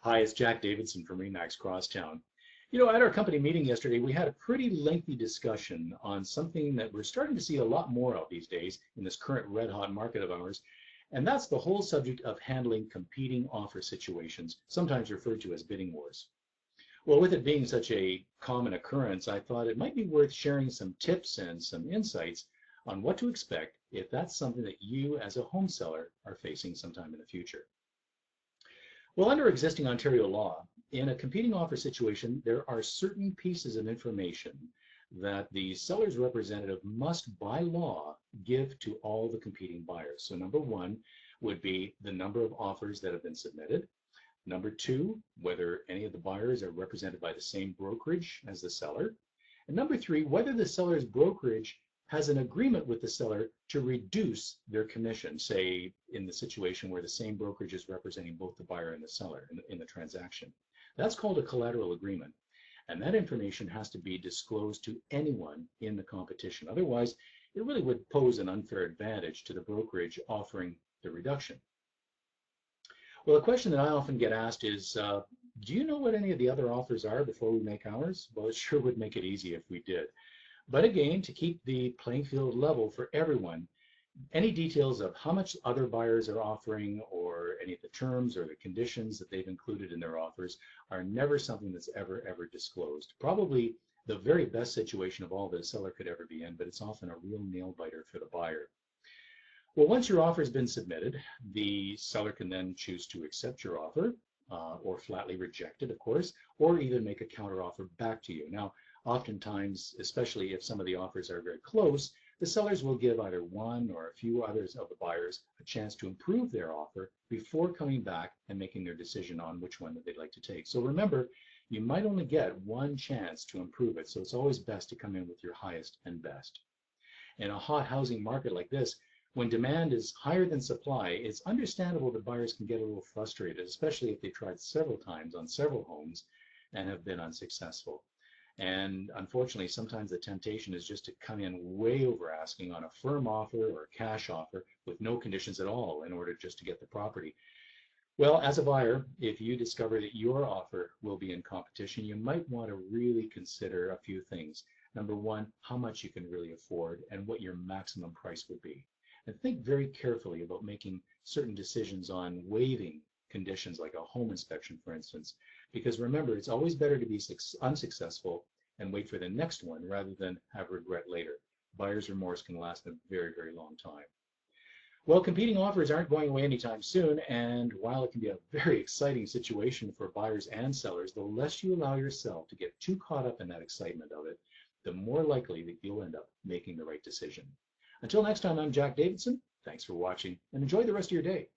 Hi, it's Jack Davidson from Remax Crosstown. You know, at our company meeting yesterday, we had a pretty lengthy discussion on something that we're starting to see a lot more of these days in this current red hot market of ours, and that's the whole subject of handling competing offer situations, sometimes referred to as bidding wars. Well, with it being such a common occurrence, I thought it might be worth sharing some tips and some insights on what to expect if that's something that you as a home seller are facing sometime in the future. Well, under existing Ontario law, in a competing offer situation, there are certain pieces of information that the seller's representative must, by law, give to all the competing buyers. So number one would be the number of offers that have been submitted. Number two, whether any of the buyers are represented by the same brokerage as the seller. And number three, whether the seller's brokerage has an agreement with the seller to reduce their commission, say in the situation where the same brokerage is representing both the buyer and the seller in the transaction. That's called a collateral agreement. And that information has to be disclosed to anyone in the competition. Otherwise, it really would pose an unfair advantage to the brokerage offering the reduction. Well, a question that I often get asked is, do you know what any of the other offers are before we make ours? Well, it sure would make it easy if we did. But again, to keep the playing field level for everyone, any details of how much other buyers are offering or any of the terms or the conditions that they've included in their offers are never something that's ever disclosed. Probably the very best situation of all that a seller could ever be in, but it's often a real nail biter for the buyer. Well, once your offer has been submitted, the seller can then choose to accept your offer or flatly reject it, of course, or even make a counter offer back to you. Now, oftentimes, especially if some of the offers are very close, the sellers will give either one or a few others of the buyers a chance to improve their offer before coming back and making their decision on which one that they'd like to take. So remember, you might only get one chance to improve it, so it's always best to come in with your highest and best. In a hot housing market like this, when demand is higher than supply, it's understandable that buyers can get a little frustrated, especially if they tried several times on several homes and have been unsuccessful. And unfortunately, sometimes the temptation is just to come in way over asking on a firm offer or a cash offer with no conditions at all in order just to get the property. Well, as a buyer, if you discover that your offer will be in competition, you might want to really consider a few things. Number one, how much you can really afford and what your maximum price would be. And think very carefully about making certain decisions on waiving conditions like a home inspection, for instance, because remember, it's always better to be unsuccessful and wait for the next one rather than have regret later. Buyer's remorse can last a very long time. Well, competing offers aren't going away anytime soon, and while it can be a very exciting situation for buyers and sellers, the less you allow yourself to get too caught up in that excitement of it, the more likely that you'll end up making the right decision. Until next time, I'm Jack Davidson. Thanks for watching, and enjoy the rest of your day.